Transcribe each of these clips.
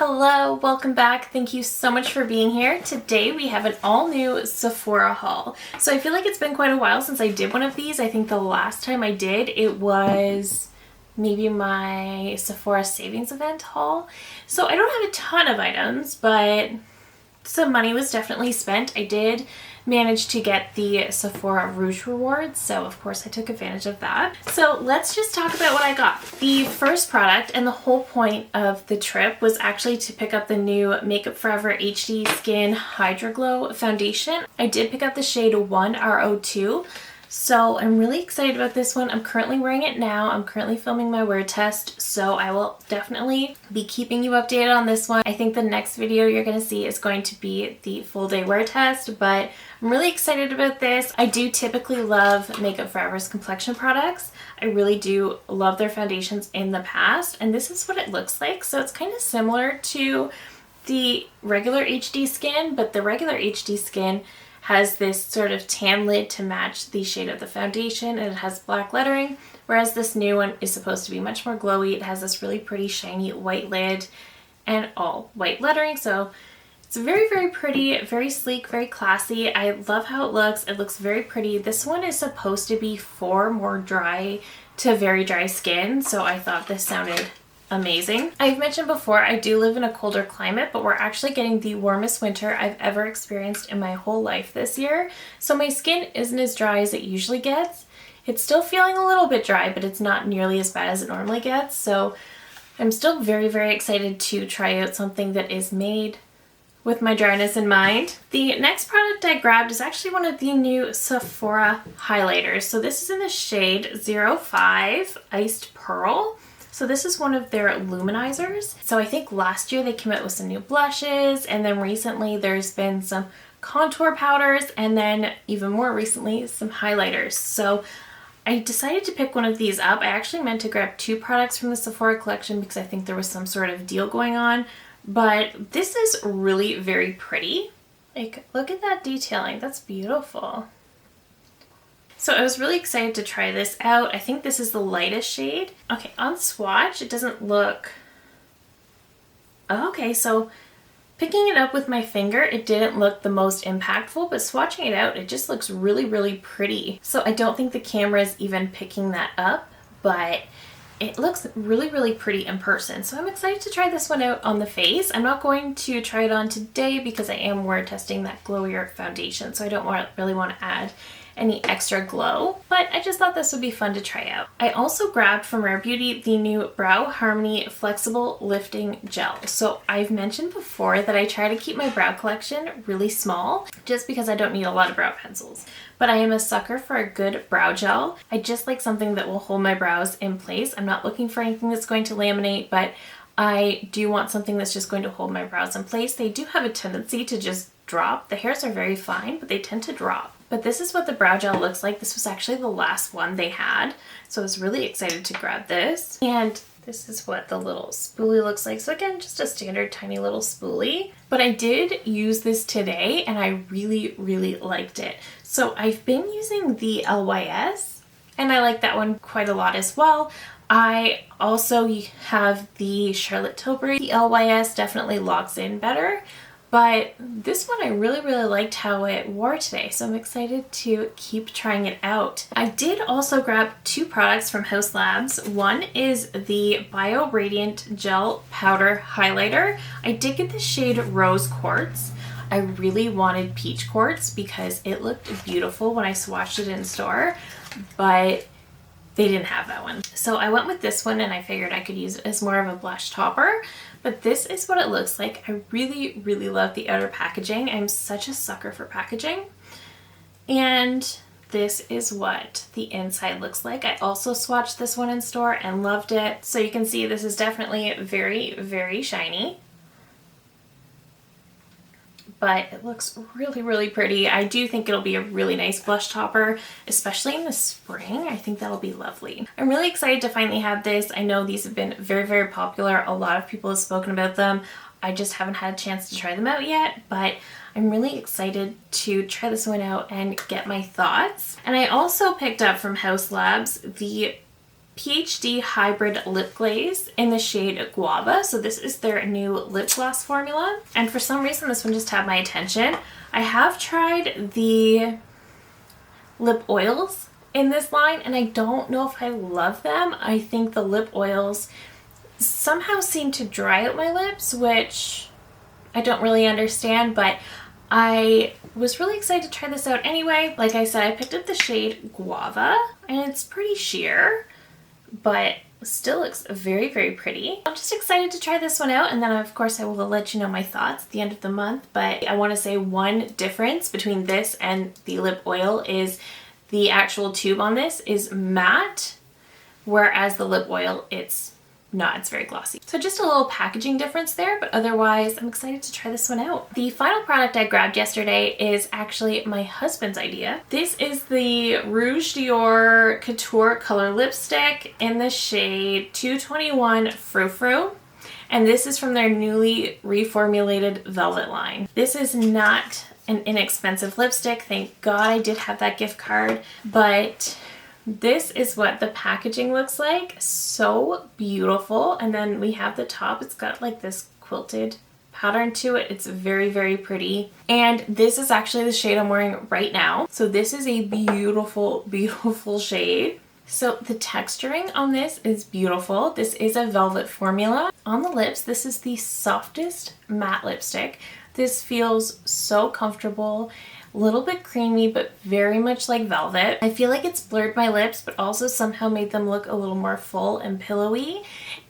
Hello, welcome back. Thank you so much for being here. Today we have an all new Sephora haul. So I feel like it's been quite a while since I did one of these. I think the last time I did it was maybe my Sephora savings event haul. So I don't have a ton of items, but some money was definitely spent. I did manage to get the Sephora Rouge rewards, so of course I took advantage of that. So let's just talk about what I got. The first product, and the whole point of the trip, was actually to pick up the new Makeup Forever HD Skin Hydra Glow foundation. I did pick up the shade 1RO2. So I'm really excited about this one. I'm currently wearing it now. I'm currently filming my wear test, so I will definitely be keeping you updated on this one. I think the next video you're going to see is going to be the full day wear test, but I'm really excited about this. I do typically love Makeup Forever's complexion products. I really do love their foundations in the past, and this is what it looks like. So it's kind of similar to the regular HD Skin, but the regular HD Skin has this sort of tan lid to match the shade of the foundation, and it has black lettering, whereas this new one is supposed to be much more glowy. It has this really pretty shiny white lid and all white lettering, so it's very, very pretty, very sleek, very classy. I love how it looks. It looks very pretty. This one is supposed to be for more dry to very dry skin, so I thought this sounded amazing. I've mentioned before, I do live in a colder climate, but we're actually getting the warmest winter I've ever experienced in my whole life this year. So my skin isn't as dry as it usually gets. It's still feeling a little bit dry, but it's not nearly as bad as it normally gets. So I'm still very, very excited to try out something that is made with my dryness in mind. The next product I grabbed is actually one of the new Sephora highlighters. So this is in the shade 05 Iced Pearl. So this is one of their luminizers. So I think last year they came out with some new blushes, and then recently there's been some contour powders, and then even more recently some highlighters. So I decided to pick one of these up. I actually meant to grab two products from the Sephora collection because I think there was some sort of deal going on, but this is really very pretty. Like, look at that detailing, that's beautiful. So I was really excited to try this out. I think this is the lightest shade. Okay, on swatch, it doesn't look... Oh, okay, so picking it up with my finger, it didn't look the most impactful, but swatching it out, it just looks really, really pretty. So I don't think the camera is even picking that up, but it looks really, really pretty in person. So I'm excited to try this one out on the face. I'm not going to try it on today because I am wear testing that glowier foundation, so I don't really want to add any extra glow, but I just thought this would be fun to try out. I also grabbed from Rare Beauty the new Brow Harmony Flexible Lifting Gel. So I've mentioned before that I try to keep my brow collection really small just because I don't need a lot of brow pencils, but I am a sucker for a good brow gel. I just like something that will hold my brows in place. I'm not looking for anything that's going to laminate, but I do want something that's just going to hold my brows in place. They do have a tendency to just drop. The hairs are very fine, but they tend to drop. But this is what the brow gel looks like. This was actually the last one they had, so I was really excited to grab this. And this is what the little spoolie looks like. So again, just a standard tiny little spoolie. But I did use this today and I really, really liked it. So I've been using the LYS and I like that one quite a lot as well. I also have the Charlotte Tilbury. The LYS definitely locks in better, but this one I really, really liked how it wore today, so I'm excited to keep trying it out. I did also grab two products from Haus Labs. One is the Bio Radiant Gel Powder Highlighter. I did get the shade Rose Quartz. I really wanted Peach Quartz because it looked beautiful when I swatched it in store, but they didn't have that one. So I went with this one and I figured I could use it as more of a blush topper. But this is what it looks like. I really, really love the outer packaging. I'm such a sucker for packaging. And this is what the inside looks like. I also swatched this one in store and loved it. So you can see this is definitely very, very shiny. But it looks really, really pretty. I do think it'll be a really nice blush topper, especially in the spring. I think that'll be lovely. I'm really excited to finally have this. I know these have been very, very popular. A lot of people have spoken about them. I just haven't had a chance to try them out yet, but I'm really excited to try this one out and get my thoughts. And I also picked up from Haus Labs the PhD Hybrid Lip Glaze in the shade Guava. So this is their new lip gloss formula. And for some reason, this one just had my attention. I have tried the lip oils in this line, and I don't know if I love them. I think the lip oils somehow seem to dry out my lips, which I don't really understand, but I was really excited to try this out anyway. Like I said, I picked up the shade Guava, and it's pretty sheer, but still looks very, very pretty. I'm just excited to try this one out, and then of course I will let you know my thoughts at the end of the month. But I want to say one difference between this and the lip oil is the actual tube on this is matte, whereas the lip oil, it's not, it's very glossy. So just a little packaging difference there, but otherwise I'm excited to try this one out. The final product I grabbed yesterday is actually my husband's idea. This is the Rouge Dior Couture Color Lipstick in the shade 221 Frou Frou. And this is from their newly reformulated Velvet line. This is not an inexpensive lipstick. Thank God I did have that gift card, but this is what the packaging looks like. So beautiful. And then we have the top. It's got like this quilted pattern to it. It's very, very pretty. And this is actually the shade I'm wearing right now. So this is a beautiful, beautiful shade. So the texturing on this is beautiful. This is a velvet formula. On the lips, this is the softest matte lipstick. This feels so comfortable. A little bit creamy, but very much like velvet. I feel like it's blurred my lips, but also somehow made them look a little more full and pillowy.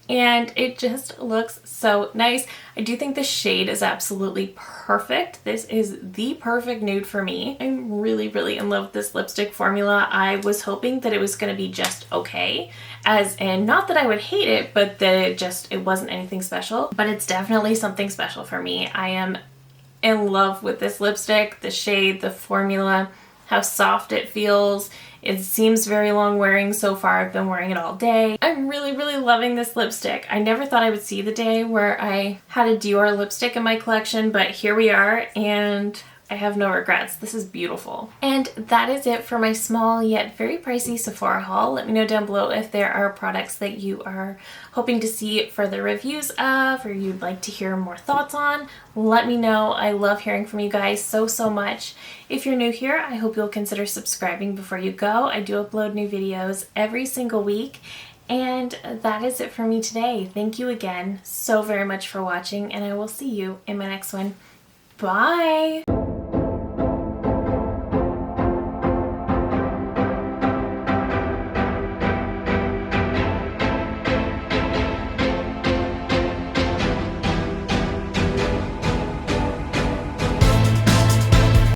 And it just looks so nice. I do think the shade is absolutely perfect. This is the perfect nude for me. I'm really, really in love with this lipstick formula. I was hoping that it was going to be just okay. As in, not that I would hate it, but that it wasn't anything special. But it's definitely something special for me. I am in love with this lipstick, the shade, the formula, how soft it feels. It seems very long wearing so far. I've been wearing it all day. I'm really, really loving this lipstick. I never thought I would see the day where I had a Dior lipstick in my collection, but here we are, and I have no regrets. This is beautiful. And that is it for my small yet very pricey Sephora haul. Let me know down below if there are products that you are hoping to see further reviews of, or you'd like to hear more thoughts on. Let me know. I love hearing from you guys so, so much. If you're new here, I hope you'll consider subscribing before you go. I do upload new videos every single week. And that is it for me today. Thank you again so very much for watching, and I will see you in my next one. Bye!